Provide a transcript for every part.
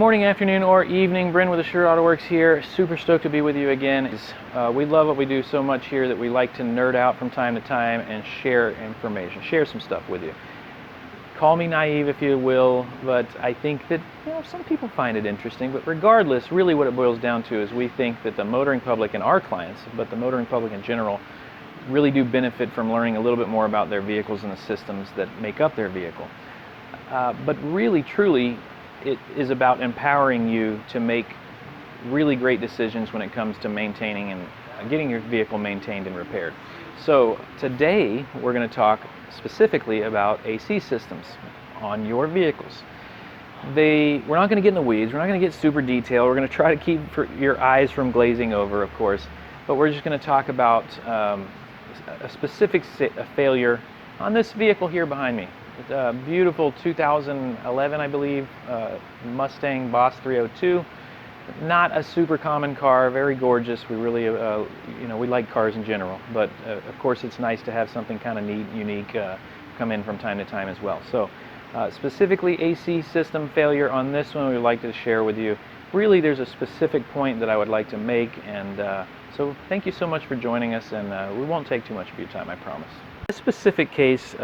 Morning, afternoon, or evening. Brin with Assured Auto Works here. Super stoked to be with you again. We love what we do so much here that we like to nerd out from time to time and share information, share some stuff with you. Call me naive if you will, but I think that some people find it interesting. But regardless, really what it boils down to is we think that the motoring public and our clients, but the motoring public in general, really do benefit from learning a little bit more about their vehicles and the systems that make up their vehicle. But really, truly, it is about empowering you to make really great decisions when it comes to maintaining and getting your vehicle maintained and repaired. So today we're going to talk specifically about AC systems on your vehicles. We're not going to get in the weeds, we're not going to get super detailed, we're going to try to keep your eyes from glazing over, of course, but we're just going to talk about a specific failure on this vehicle here behind me. It's a beautiful 2011, I believe, Mustang Boss 302. Not a super common car, very gorgeous. We really, we like cars in general, but of course it's nice to have something kind of neat, unique come in from time to time as well. So specifically AC system failure on this one we would like to share with you. Really there's a specific point that I would like to make, and so thank you so much for joining us, and we won't take too much of your time, I promise. This specific case,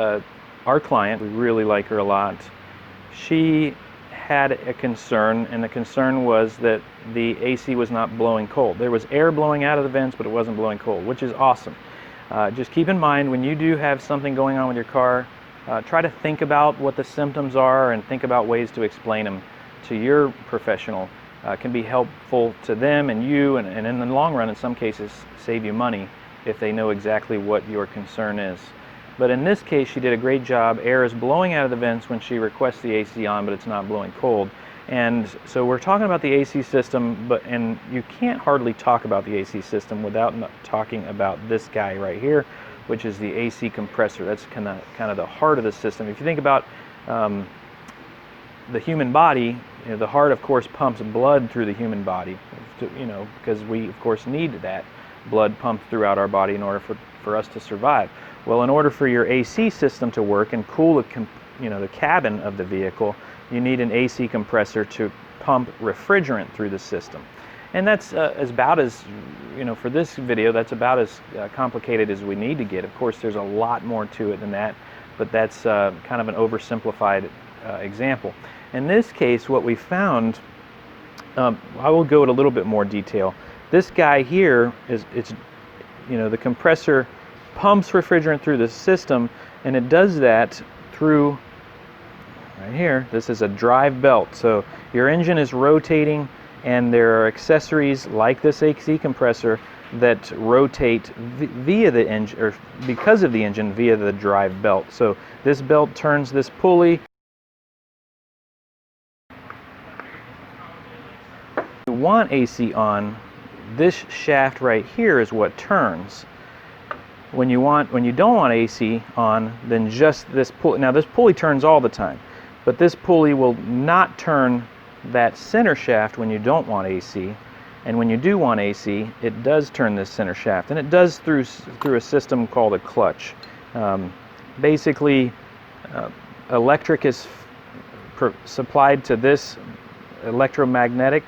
our client, we really like her a lot. She had a concern, and the concern was that the AC was not blowing cold. There was air blowing out of the vents, but it wasn't blowing cold, which is awesome. Just keep in mind, when you do have something going on with your car, try to think about what the symptoms are and think about ways to explain them to your professional. Can be helpful to them and you, and in the long run, in some cases, save you money if they know exactly what your concern is. But in this case, she did a great job. Air is blowing out of the vents when she requests the AC on, but it's not blowing cold. And so we're talking about the AC system, and you can't hardly talk about the AC system without talking about this guy right here, which is the AC compressor. That's kind of the heart of the system. If you think about the human body, the heart, of course, pumps blood through the human body, because we, of course, need that blood pumped throughout our body in order for us to survive. Well, in order for your AC system to work and cool the cabin of the vehicle, you need an AC compressor to pump refrigerant through the system. And that's about as, for this video, that's about as complicated as we need to get. Of course, there's a lot more to it than that, but that's kind of an oversimplified example. In this case, what we found, I will go into a little bit more detail. This guy here the compressor pumps refrigerant through the system, and it does that through right here. This is a drive belt, so your engine is rotating, and there are accessories like this AC compressor that rotate via the engine, or because of the engine, via the drive belt. So this belt turns this pulley. You want AC on, this shaft right here is what turns. When you don't want AC on, then just this pulley. Now this pulley turns all the time, but this pulley will not turn that center shaft when you don't want AC, and when you do want AC, it does turn this center shaft, and it does through a system called a clutch. Basically, electric is supplied to this electromagnet.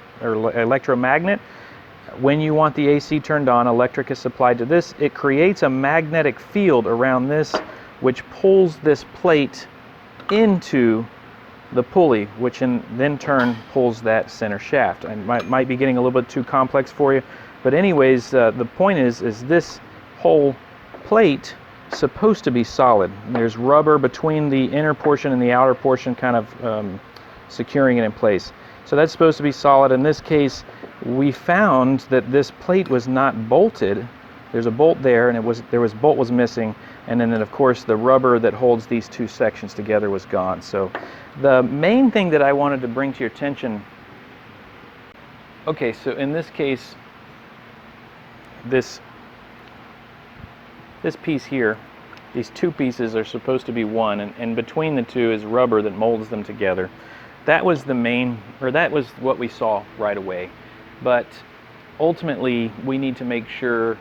When you want the AC turned on, electric is supplied to this. It creates a magnetic field around this, which pulls this plate into the pulley, which in then turn pulls that center shaft. I might be getting a little bit too complex for you, but anyways, the point is this whole plate is supposed to be solid. There's rubber between the inner portion and the outer portion, kind of securing it in place. So that's supposed to be solid. In this case, we found that this plate was not bolted. There's a bolt there, and bolt was missing, and then of course the rubber that holds these two sections together was gone. So the main thing that I wanted to bring to your attention, okay, so in this case, this piece here, these two pieces are supposed to be one, and between the two is rubber that molds them together. That was that was what we saw right away. But ultimately, we need to make sure,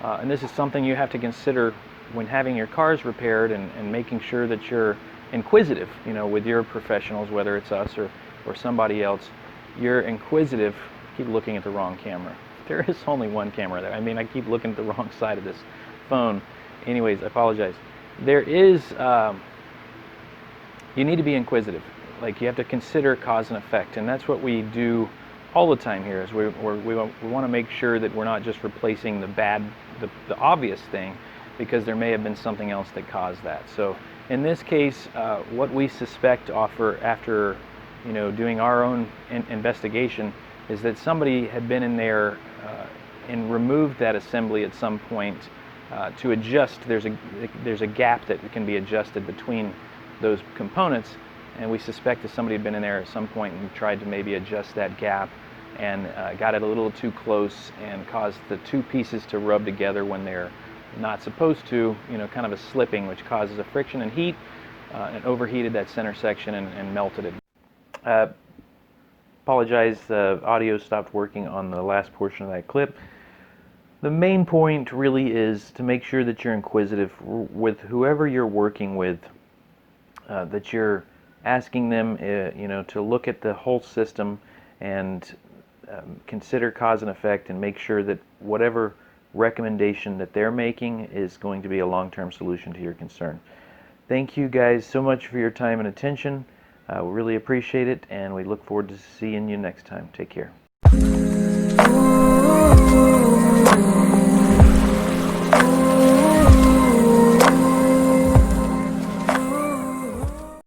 and this is something you have to consider when having your cars repaired and making sure that you're inquisitive, with your professionals, whether it's us or somebody else, you're inquisitive. I keep looking at the wrong camera. There is only one camera there. I mean, I keep looking at the wrong side of this phone. Anyways, I apologize. There is, you need to be inquisitive. Like, you have to consider cause and effect, and that's what we do all the time here. Is we want to make sure that we're not just replacing the obvious thing, because there may have been something else that caused that. So in this case, what we suspect after doing our own investigation is that somebody had been in there and removed that assembly at some point to adjust. There's a gap that can be adjusted between those components, and we suspect that somebody had been in there at some point and tried to maybe adjust that gap and got it a little too close and caused the two pieces to rub together when they're not supposed to, kind of a slipping, which causes a friction and heat, and overheated that center section and melted it. Apologize, the audio stopped working on the last portion of that clip. The main point really is to make sure that you're inquisitive with whoever you're working with, that you're asking them to look at the whole system and consider cause and effect, and make sure that whatever recommendation that they're making is going to be a long-term solution to your concern. Thank you guys so much for your time and attention. We really appreciate it, and we look forward to seeing you next time. Take care.